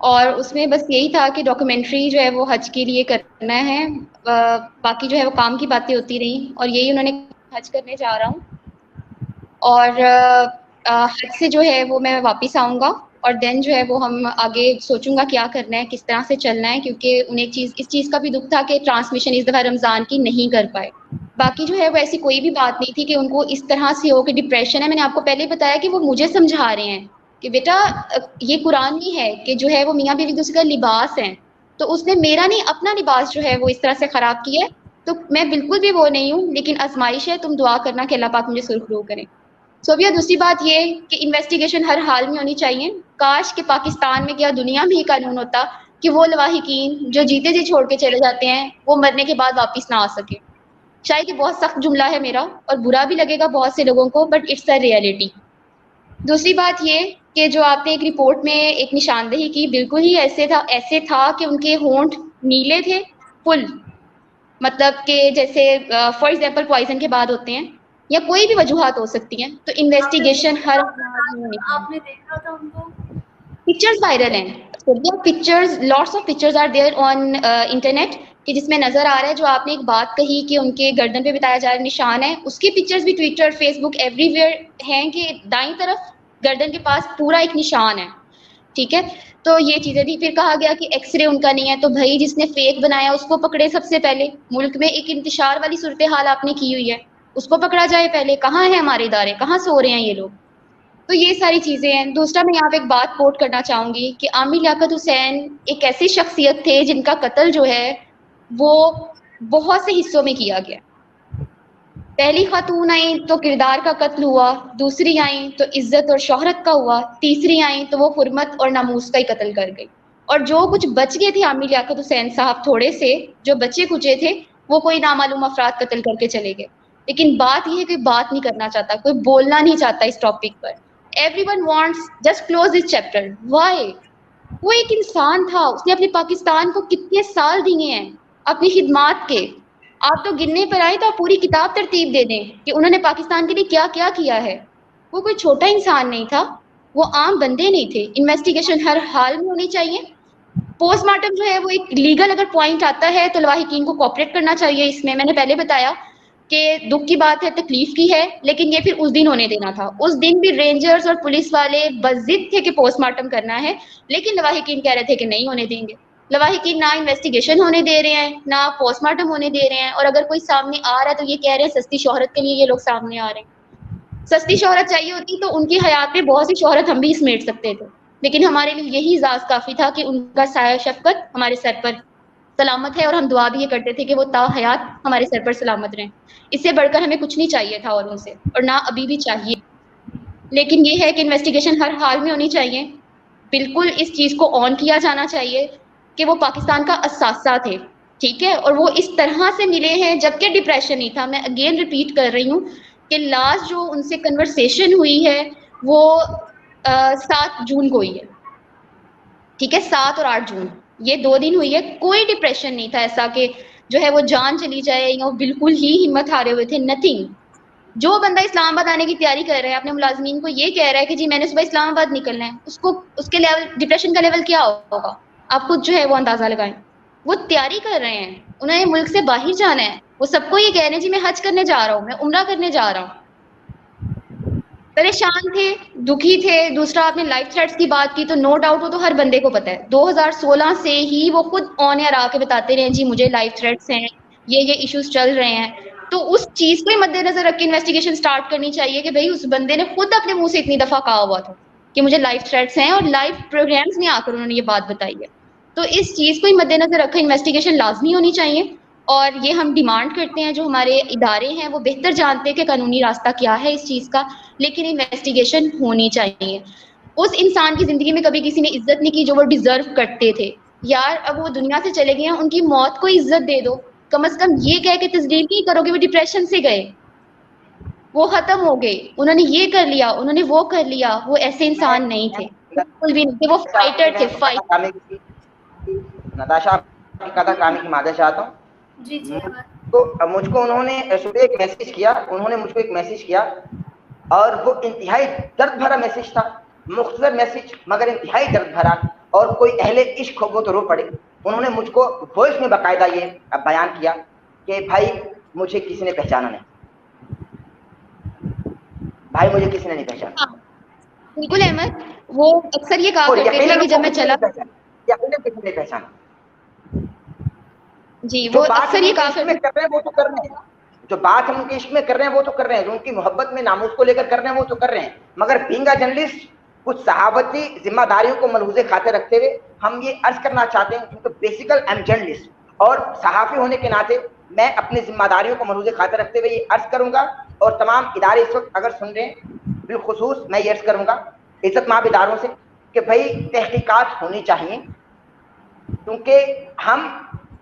اور اس میں بس یہی تھا کہ ڈاکومنٹری جو ہے وہ حج کے لیے کرنا ہے. باقی جو ہے وہ کام کی باتیں ہوتی رہیں, اور یہی انہوں نے حج کرنے جا رہا ہوں, اور حج سے جو ہے وہ میں واپس آؤں گا, اور دین جو ہے وہ ہم آگے سوچوں گا کیا کرنا ہے, کس طرح سے چلنا ہے, کیونکہ انہیں اس چیز کا بھی دکھ تھا کہ ٹرانسمیشن اس دفعہ رمضان کی نہیں کر پائے. باقی جو ہے وہ ایسی کوئی بھی بات نہیں تھی کہ ان کو اس طرح سے ہو کہ ڈپریشن ہے. میں نے آپ کو پہلے بتایا کہ وہ مجھے سمجھا رہے ہیں کہ بیٹا یہ قرآن نہیں ہے کہ جو ہے وہ میاں بیوی دوسرے کا لباس ہے, تو اس نے میرا نہیں اپنا لباس جو ہے وہ اس طرح سے خراب کیا ہے. تو میں بالکل بھی وہ نہیں ہوں, لیکن آزمائش ہے, تم دعا کرنا کہ اللہ پاک مجھے سرخرو کرے. صوبیہ دوسری بات یہ کہ انویسٹیگیشن ہر حال میں ہونی چاہیے. کاش کہ پاکستان میں کیا دنیا میں ہی قانون ہوتا کہ وہ لواحقین جو جیتے جی چھوڑ کے چلے جاتے ہیں وہ مرنے کے بعد واپس نہ آ سکے. شاید یہ بہت سخت جملہ ہے میرا اور برا بھی لگے گا بہت سے لوگوں کو, بٹ اٹس اے ریئلٹی. دوسری بات یہ کہ جو آپ نے ایک رپورٹ میں ایک نشاندہی کی, بالکل ہی ایسے تھا کہ ان کے ہونٹ نیلے تھے فل, مطلب کہ جیسے فار ایگزامپل پوائزن کے بعد ہوتے ہیں, یا کوئی بھی وجوہات ہو سکتی ہیں. تو انویسٹیگیشن ہر آپ نے دیکھا تھا ان کو؟ پکچرز وائرل ہیں, pictures lots of pictures are there on internet, کہ جس میں نظر آ رہا ہے جو آپ نے ایک بات کہی کہ ان کے گردن پہ بتایا جا رہا نشان ہے, اس کی پکچرز بھی Twitter Facebook everywhere ہیں کہ دائیں طرف گردن کے پاس پورا ایک نشان ہے. ٹھیک ہے, تو یہ چیزیں بھی. پھر کہا گیا کہ ایکس رے ان کا نہیں ہے, تو بھائی جس نے فیک بنایا اس کو پکڑے سب سے پہلے. ملک میں ایک انتشار والی صورتحال آپ نے کی ہوئی ہے, اس کو پکڑا جائے پہلے. کہاں ہیں ہمارے ادارے, کہاں سو رہے ہیں یہ لوگ؟ تو یہ ساری چیزیں ہیں. دوسرا میں یہاں پہ ایک بات کوٹ کرنا چاہوں گی کہ عامر لیاقت حسین ایک ایسی شخصیت تھے جن کا قتل جو ہے وہ بہت سے حصوں میں کیا گیا. پہلی خاتون آئیں تو کردار کا قتل ہوا, دوسری آئیں تو عزت اور شہرت کا ہوا, تیسری آئیں تو وہ حرمت اور ناموس کا ہی قتل کر گئی. اور جو کچھ بچ گئے تھے عامر لیاقت حسین صاحب, تھوڑے سے جو بچے کچے تھے, وہ کوئی نامعلوم افراد قتل کر کے چلے گئے. لیکن بات یہ ہے کہ بات نہیں کرنا چاہتا, کوئی بولنا نہیں چاہتا اس topic per. Everyone wants just close this chapter. Why? وہ ایک انسان تھا, اس نے اپنے پاکستان کو کتنے سال دیے ہیں اپنی خدمات کے. آپ تو گننے پر آئے تو آپ پوری کتاب ترتیب دے دیں کہ انہوں نے پاکستان کے لیے کیا کیا کیا ہے. وہ کوئی چھوٹا انسان نہیں تھا, وہ عام بندے نہیں تھے. انویسٹیگیشن ہر حال میں ہونی چاہیے. پوسٹ مارٹم جو ہے وہ ایک لیگل اگر پوائنٹ آتا ہے تو لواحقین کو کوآپریٹ کرنا چاہیے. اس میں نے پہلے بتایا کہ دکھ کی بات ہے, تکلیف کی ہے, لیکن یہ پھر اس دن ہونے دینا تھا. اس دن بھی رینجرز اور پولیس والے بضد تھے کہ پوسٹ مارٹم کرنا ہے, لیکن لواحقین کہہ رہے تھے کہ نہیں ہونے دیں گے. لواحقین نہ انویسٹیگیشن ہونے دے رہے ہیں, نہ پوسٹ مارٹم ہونے دے رہے ہیں, اور اگر کوئی سامنے آ رہا ہے تو یہ کہہ رہے ہیں سستی شہرت کے لیے یہ لوگ سامنے آ رہے ہیں. سستی شہرت چاہیے ہوتی تو ان کی حیات میں بہت سی شہرت ہم بھی سمیٹ سکتے تھے, لیکن ہمارے لیے یہی اعزاز کافی تھا کہ ان کا سایہ شفقت ہمارے سر پر سلامت ہے, اور ہم دعا بھی یہ کرتے تھے کہ وہ تا حیات ہمارے سر پر سلامت رہیں. اس سے بڑھ کر ہمیں کچھ نہیں چاہیے تھا اوروں سے, اور نہ ابھی بھی چاہیے. لیکن یہ ہے کہ انویسٹیگیشن ہر حال میں ہونی چاہیے. بالکل اس چیز کو آن کیا جانا چاہیے کہ وہ پاکستان کا اثاثہ تھے, ٹھیک ہے, اور وہ اس طرح سے ملے ہیں جبکہ ڈپریشن نہیں تھا. میں اگین ریپیٹ کر رہی ہوں کہ لاسٹ جو ان سے کنورسیشن ہوئی ہے وہ 7 جون کو ہوئی ہے, ٹھیک ہے, 7 اور 8 جون, یہ 2 دن ہوئی ہے. کوئی ڈپریشن نہیں تھا ایسا کہ جو ہے وہ جان چلی جائے, یا بالکل ہی ہمت ہارے ہوئے تھے, نتھنگ. جو بندہ اسلام آباد آنے کی تیاری کر رہا ہے, اپنے ملازمین کو یہ کہہ رہا ہے کہ جی میں نے صبح اسلام آباد نکلنا ہے, اس کے لیول ڈپریشن کا لیول کیا ہوگا آپ خود جو ہے وہ اندازہ لگائیں. وہ تیاری کر رہے ہیں, انہیں ملک سے باہر جانا ہے, وہ سب کو یہ کہہ رہے ہیں جی میں حج کرنے جا رہا ہوں, میں عمرہ کرنے جا رہا ہوں. پریشان تھے, دکھی تھے. دوسرا آپ نے لائف تھریٹس کی بات کی, تو نو ڈاؤٹ وہ تو ہر بندے کو پتا ہے. 2016 سے ہی وہ خود آن ایئر آ کے بتاتے رہے جی مجھے لائف تھریٹس ہیں, یہ ایشوز چل رہے ہیں. تو اس چیز کو مد نظر رکھ کے انویسٹیگیشن سٹارٹ کرنی چاہیے کہ بھئی اس بندے نے خود اپنے منہ سے اتنی دفعہ کہا ہوا تھا کہ مجھے لائف تھریٹس ہیں, اور لائف پروگرامز میں آ کر انہوں نے یہ بات بتائی ہے. تو اس چیز کو مد نظر رکھے انویسٹیگیشن لازمی ہونی چاہیے. اور یہ ہم ڈیمانڈ کرتے ہیں, جو ہمارے ادارے ہیں وہ بہتر جانتے ہیں کہ قانونی راستہ کیا ہے اس چیز کا, لیکن انویسٹیگیشن ہونی چاہیے. اس انسان کی زندگی میں کبھی کسی نے عزت نہیں کی جو وہ ڈیزرو کرتے تھے. یار اب وہ دنیا سے چلے گئے ہیں, ان کی موت کو عزت دے دو. کم از کم یہ کہہ کے تصدیق نہیں کرو کہ وہ ڈپریشن سے گئے, وہ ختم ہو گئے, انہوں نے یہ کر لیا, انہوں نے وہ کر لیا. وہ ایسے انسان نہیں تھے, بالکل بھی نہیں تھے. وہ فائٹر تھے, فائٹر. نتاشا آپ کی قطع کہانی کی مادہ چاہتا ہوں. جی جی تو مجھ کو انہوں نے ایک میسج کیا, انہوں نے مجھ کو ایک میسج کیا, اور وہ انتہائی درد بھرا میسج تھا. مختصر میسج مگر انتہائی درد بھرا. اور کوئی اہل عشق ہو وہ تو رو پڑے. انہوں نے مجھ کو وائس میں باقاعدہ یہ بیان کیا کہ بھائی مجھے کسی نے پہچانا نہیں, بھائی مجھے کسی نے نہیں پہچانا. بالکل احمد, وہ اکثر یہ کہا اور کرتے تھے کہ جب میں چلا, یقیناً کسی نے پہچانا. جی جو وہ بات اکثر ہم یہ ان کے کہا عشق میں کرتے کر رہے ہیں وہ تو کر رہے ہیں, جو بات ہم ان کے عشق میں کر رہے ہیں وہ تو کر رہے ہیں, جو ان کی محبت میں ناموس کو لے کر کر رہے ہیں وہ تو کر رہے ہیں, مگر بینگ اے جرنلسٹ کچھ صحافتی ذمہ داریوں کو ملحوظ خاطر رکھتے ہوئے ہم یہ عرض کرنا چاہتے ہیں, کیونکہ بیسیکل ایم جرنلسٹ اور صحافی ہونے کے ناطے میں اپنی ذمہ داریوں کو ملحوظ خاطر رکھتے ہوئے یہ عرض کروں گا, اور تمام ادارے اس وقت اگر سن رہے ہیں بالخصوص میں یہ عرض کروں گا عزت مآب اداروں سے کہ بھائی تحقیقات ہونی چاہیے, کیونکہ ہم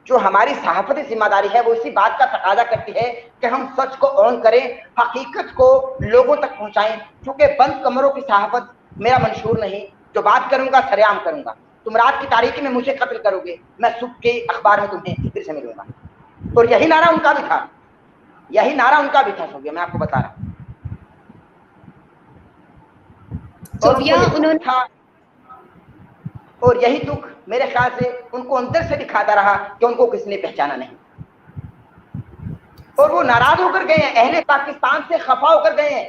جو ہماری صحافتی ذمہ داری ہے وہ اسی بات کا تقاضا کرتی ہے کہ ہم سچ کو اون کریں, حقیقت کو لوگوں تک پہنچائیں. چونکہ بند کمروں کی صحافت میرا منشور نہیں, جو بات کروں گا سر عام کروں گا. تم رات کی تاریکی میں مجھے قتل کرو گے, میں صبح کے اخبار میں تمہیں پھر سے ملوں گا. اور یہی نعرہ ان کا بھی تھا, یہی نعرہ ان کا بھی تھا صوفیہ, میں آپ کو بتا رہا ہوں. اور ان کو یہ دکھ تھا, اور یہی دکھ میرے خیال سے ان کو اندر سے دکھاتا رہا کہ ان کو کسی نے پہچانا نہیں, اور وہ ناراض ہو کر گئے ہیں, اہل پاکستان سے خفا ہو کر گئے ہیں.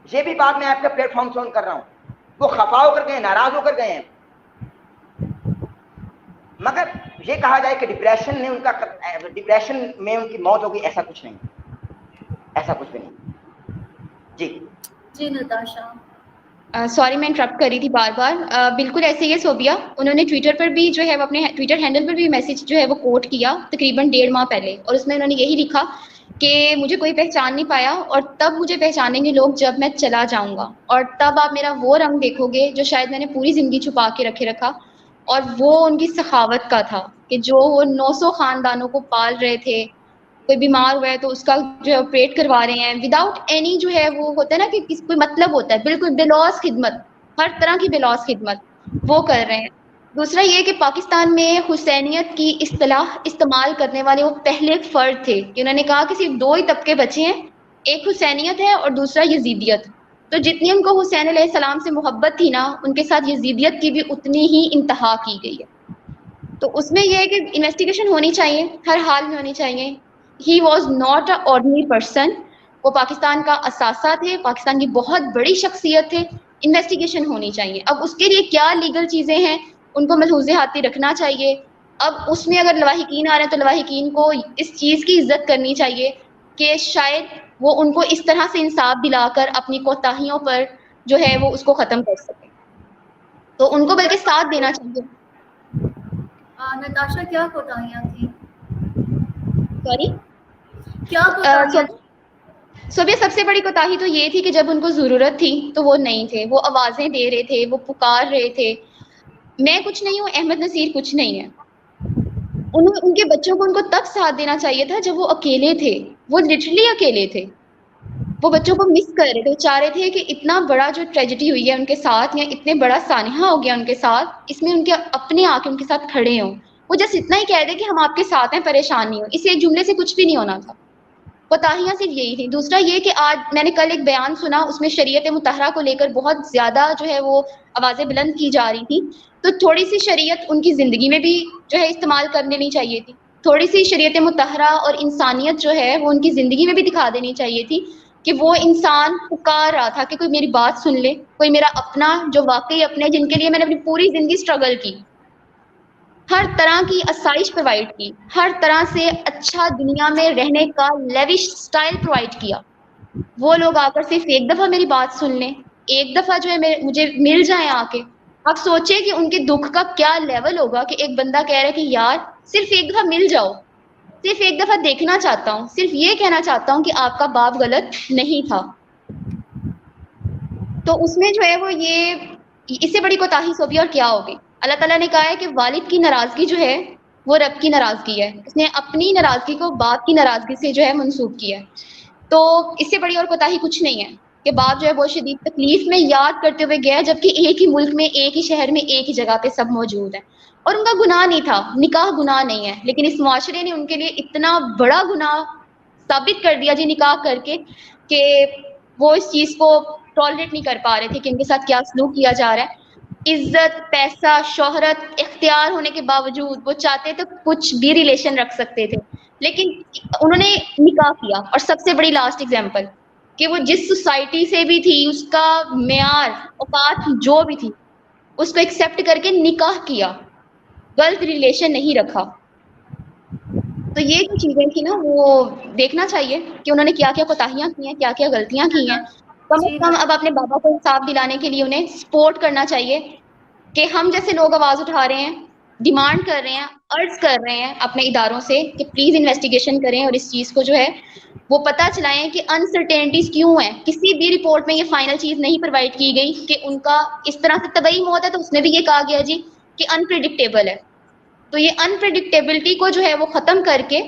یہ بھی بات میں آپ کے پلیٹ فارم سے کر رہا ہوں, وہ خفا ہو کر گئے ہیں, ناراض ہو کر گئے ہیں. مگر یہ کہا جائے کہ ڈپریشن میں ان کی موت ہوگی, ایسا کچھ نہیں, ایسا کچھ بھی نہیں. جی نتاشا, سوری میں انٹرپٹ کر رہی تھی بار بار. بالکل ایسے ہی ہے صوبیہ, انہوں نے ٹویٹر پر بھی جو ہے وہ اپنے ٹویٹر ہینڈل پر بھی میسج جو ہے وہ کوٹ کیا تقریباً 1.5 ماہ پہلے, اور اس میں انہوں نے یہی لکھا کہ مجھے کوئی پہچان نہیں پایا, اور تب مجھے پہچانیں گے لوگ جب میں چلا جاؤں گا, اور تب آپ میرا وہ رنگ دیکھو گے جو شاید میں نے پوری زندگی چھپا کے رکھا. اور وہ ان کی سخاوت کا تھا کہ جو وہ 900 خاندانوں کو پال رہے تھے, کوئی بیمار ہوا ہے تو اس کا جو ہے آپریٹ کروا رہے ہیں وداؤٹ اینی جو ہے وہ ہوتا ہے نا کہ کوئی مطلب ہوتا ہے, بالکل بلاس خدمت, ہر طرح کی بلاس خدمت وہ کر رہے ہیں. دوسرا یہ کہ پاکستان میں حسینیت کی اصطلاح استعمال کرنے والے وہ پہلے فرد تھے کہ انہوں نے کہا کہ صرف 2 ہی طبقے بچے ہیں, ایک حسینیت ہے اور دوسرا یزیدیت. تو جتنی ان کو حسین علیہ السلام سے محبت تھی نا, ان کے ساتھ یزیدیت کی بھی اتنی ہی انتہا کی گئی ہے. تو اس میں یہ ہے کہ انویسٹیگیشن ہونی چاہیے, ہر حال میں ہونی چاہیے. He was not a ordinary person, وہ پاکستان کا اثاثہ تھے, پاکستان کی بہت بڑی شخصیت تھے. انویسٹیگیشن ہونی چاہیے. اب اس کے لیے کیا لیگل چیزیں ہیں ان کو ملحوظ خاطر رکھنا چاہیے. اب اس میں اگر لواحقین آ رہے ہیں تو لواحقین کو اس چیز کی عزت کرنی چاہیے کہ شاید وہ ان کو اس طرح سے انصاف دلا کر اپنی کوتاہیوں پر جو ہے وہ اس کو ختم کر سکے. تو ان کو بلکہ ساتھ دینا چاہیے. نتاشا کیا کوتاہیاں تھیں؟ سوری کیا کوتاہیاں؟ صوبیہ سب سے بڑی کوتاہی تو یہ تھی کہ جب ان کو ضرورت تھی تو وہ نہیں تھے, وہ آوازیں دے رہے تھے, وہ پکار رہے تھے. میں کچھ نہیں ہوں, احمد نصیر کچھ نہیں ہے. ان کے بچوں کو ان کو تب ساتھ دینا چاہیے تھا جب وہ اکیلے تھے, وہ لٹرلی اکیلے تھے. وہ بچوں کو مس کر رہے تھے, وہ چاہ رہے تھے کہ اتنا بڑا جو ٹریجڈی ہوئی ہے ان کے ساتھ, یا اتنے بڑا سانحہ ہو گیا ان کے ساتھ, اس میں ان کے اپنے آ کے ان کے ساتھ کھڑے ہوں. وہ جس اتنا ہی کہہ دے کہ ہم آپ کے ساتھ ہیں, پریشان نہیں ہو. اس ایک جملے سے کچھ بھی نہیں ہونا تھا. کوتاہیاں صرف یہی تھی. دوسرا یہ کہ آج میں نے کل ایک بیان سنا, اس میں شریعت مطہرہ کو لے کر بہت زیادہ جو ہے وہ آوازیں بلند کی جا رہی تھی. تو تھوڑی سی شریعت ان کی زندگی میں بھی جو ہے استعمال کر لینی چاہیے تھی. تھوڑی سی شریعت مطہرہ اور انسانیت جو ہے وہ ان کی زندگی میں بھی دکھا دینی چاہیے تھی کہ وہ انسان پکار رہا تھا کہ کوئی میری بات سن لے, کوئی میرا اپنا جو واقعی اپنے, جن کے لیے میں نے اپنی پوری زندگی اسٹرگل کی, ہر طرح کی آسائش پرووائڈ کی, ہر طرح سے اچھا دنیا میں رہنے کا لیوش سٹائل پرووائڈ کیا. وہ لوگ آ کر صرف ایک دفعہ میری بات سن لیں, ایک دفعہ جو ہے مجھے مل جائیں آ کے. آپ سوچیں کہ ان کے دکھ کا کیا لیول ہوگا کہ ایک بندہ کہہ رہا ہے کہ یار صرف ایک دفعہ مل جاؤ, صرف ایک دفعہ دیکھنا چاہتا ہوں, صرف یہ کہنا چاہتا ہوں کہ آپ کا باپ غلط نہیں تھا. تو اس میں جو ہے وہ یہ اس سے بڑی کوتاہی صوبیہ اور کیا ہوگی. اللہ تعالیٰ نے کہا ہے کہ والد کی ناراضگی جو ہے وہ رب کی ناراضگی ہے. اس نے اپنی ناراضگی کو باپ کی ناراضگی سے جو ہے منسوب کیا ہے. تو اس سے بڑی اور کوتاہی کچھ نہیں ہے کہ باپ جو ہے بہت شدید تکلیف میں یاد کرتے ہوئے گیا, جبکہ ایک ہی ملک میں, ایک ہی شہر میں, ایک ہی جگہ پہ سب موجود ہیں. اور ان کا گناہ نہیں تھا, نکاح گناہ نہیں ہے, لیکن اس معاشرے نے ان کے لیے اتنا بڑا گناہ ثابت کر دیا جی نکاح کر کے, کہ وہ اس چیز کو ٹالریٹ نہیں کر پا رہے تھے کہ ان کے ساتھ کیا سلوک کیا جا رہا ہے. عزت، پیسہ، شہرت، اختیار ہونے کے باوجود وہ چاہتے تو کچھ بھی ریلیشن رکھ سکتے تھے، لیکن انہوں نے نکاح کیا. اور سب سے بڑی لاسٹ ایگزامپل کہ وہ جس سوسائٹی سے بھی تھی اس کا معیار اوقات جو بھی تھی اس کو ایکسیپٹ کر کے نکاح کیا، غلط ریلیشن نہیں رکھا. تو یہ جو چیزیں تھی نا وہ دیکھنا چاہیے کہ انہوں نے کیا کیا کوتاہیاں کی ہیں، کیا کیا غلطیاں کی ہیں. کم از کم اب اپنے بابا کو انصاف دلانے کے لیے انہیں سپورٹ کرنا چاہیے کہ ہم جیسے لوگ آواز اٹھا رہے ہیں، ڈیمانڈ کر رہے ہیں، عرض کر رہے ہیں اپنے اداروں سے کہ پلیز انویسٹیگیشن کریں اور اس چیز کو جو ہے وہ پتہ چلائیں کہ انسرٹینٹیز کیوں ہیں. کسی بھی رپورٹ میں یہ فائنل چیز نہیں پرووائڈ کی گئی کہ ان کا اس طرح سے طبعی موت ہے، تو اس میں بھی یہ کہا گیا جی کہ انپریڈکٹیبل ہے. تو یہ انپریڈکٹیبلٹی کو جو ہے وہ ختم کر کے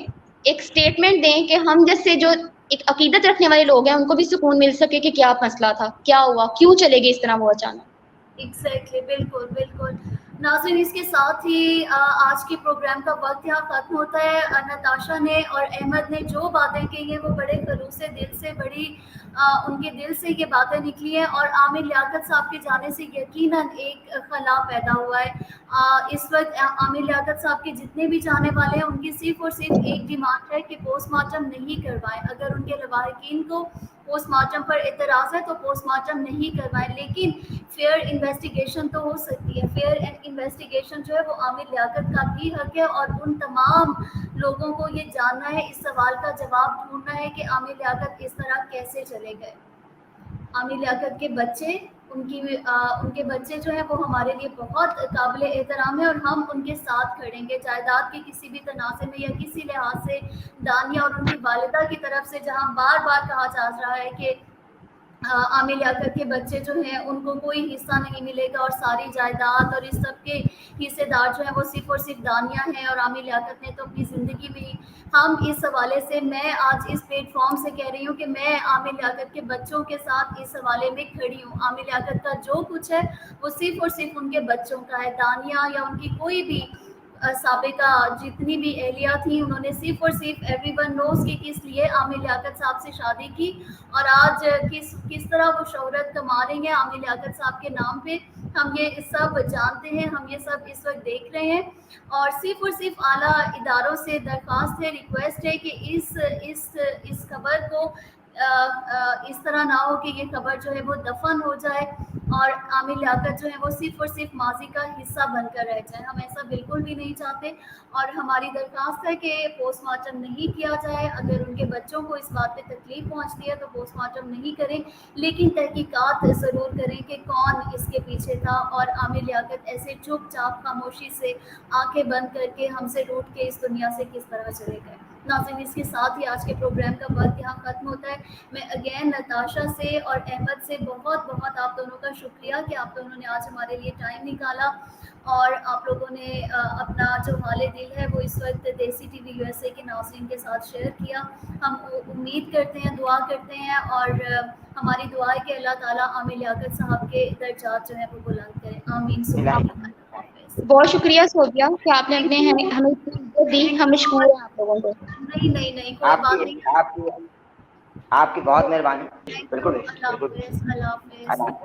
ایک سٹیٹمنٹ دیں کہ ہم جیسے جو ایک عقیدت رکھنے والے لوگ ہیں ان کو بھی سکون مل سکے کہ کیا مسئلہ تھا، کیا ہوا، کیوں چلے گئے اس طرح وہ اچانک. ایگزیکٹلی، بالکل بالکل. ناظرین، اس کے ساتھ ہی آج کی پروگرام کا وقت یہاں ختم ہوتا ہے. نتاشا نے اور احمد نے جو باتیں کی ہیں وہ بڑے خلوص دل سے، بڑی ان کے دل سے یہ باتیں نکلی ہیں، اور عامر لیاقت صاحب کے جانے سے یقیناً ایک خلا پیدا ہوا ہے. اس وقت عامر لیاقت صاحب کے جتنے بھی چاہنے والے ہیں ان کی صرف اور صرف ایک ڈیمانڈ ہے کہ پوسٹ مارٹم نہیں کروائیں. اگر ان کے لواحقین کو پوسٹ مارٹم پر اعتراض ہے تو پوسٹ مارٹم نہیں کروائیں، لیکن فیئر انویسٹیگیشن تو ہو سکتی ہے. فیئر انویسٹیگیشن جو ہے وہ عامر لیاقت کا بھی حق ہے، اور ان تمام لوگوں کو یہ جاننا ہے، اس سوال کا جواب ڈھونڈنا ہے کہ عامر لیاقت اس طرح کیسے چلے گئے. عامر لیاقت کے بچے، ان کے بچے جو ہیں وہ ہمارے لیے بہت قابل احترام ہے، اور ہم ان کے ساتھ کھڑیں گے جائیداد کے کسی بھی تنازع میں یا کسی لحاظ سے. دانیہ اور ان کی والدہ کی طرف سے جہاں بار بار کہا جا رہا ہے کہ عامر لیاقت کے بچے جو ہیں ان کو کوئی حصہ نہیں ملے گا، اور ساری جائیداد اور اس سب کے حصے دار جو ہیں وہ صرف اور صرف دانیہ ہیں، اور عامر لیاقت نے تو اپنی زندگی میں. ہم اس حوالے سے، میں آج اس پلیٹ فارم سے کہہ رہی ہوں کہ میں عامر لیاقت کے بچوں کے ساتھ اس حوالے میں کھڑی ہوں. عامر لیاقت کا جو کچھ ہے وہ صرف اور صرف ان کے بچوں کا ہے. دانیہ یا ان کی کوئی بھی سابقہ جتنی بھی اہلیہ تھیں، انہوں نے صرف اور صرف ایوری ون نوز کہ کس لیے عامر لیاقت صاحب سے شادی کی، اور آج کس طرح وہ شہرت کما رہی ہیں عامر لیاقت صاحب کے نام پہ. ہم یہ سب جانتے ہیں، ہم یہ سب اس وقت دیکھ رہے ہیں، اور صرف اعلیٰ اداروں سے درخواست ہے، ریکویسٹ ہے کہ اس خبر کو اس طرح نہ ہو کہ یہ خبر جو ہے وہ دفن ہو جائے اور عامر لیاقت جو ہے وہ صرف اور صرف ماضی کا حصہ بن کر رہ جائے. ہم ایسا بالکل بھی نہیں چاہتے، اور ہماری درخواست ہے کہ پوسٹ مارٹم نہیں کیا جائے. اگر ان کے بچوں کو اس بات پہ تکلیف پہنچتی ہے تو پوسٹ مارٹم نہیں کریں، لیکن تحقیقات ضرور کریں کہ کون اس کے پیچھے تھا. اور عامر لیاقت ایسے چپ چاپ خاموشی سے آنکھیں بند کر کے ہم سے روٹ کے اس دنیا سے کس طرح چلے گئے. ناظرین، اس کے ساتھ ہی آج کے پروگرام کا وقت یہاں ختم ہوتا ہے. میں اگین نتاشا سے اور احمد سے بہت بہت آپ دونوں کا شکریہ کہ آپ دونوں نے آج ہمارے لیے ٹائم نکالا، اور آپ لوگوں نے اپنا جو حال دل ہے وہ اس وقت دیسی ٹی وی USA کے ناظرین کے ساتھ شیئر کیا. ہم امید کرتے ہیں، دعا کرتے ہیں، اور ہماری دعا ہے کہ اللہ تعالیٰ عامر لیاقت صاحب کے درجات جو ہیں وہ بلند کریں. آمین. بہت شکریہ صوبیہ کہ آپ نے ہمیں عزت دی. ہم مشکور ہیں آپ لوگوں کو. نہیں کوئی بات نہیں. آپ کی بہت مہربانی. بالکل اللہ حافظ. اللہ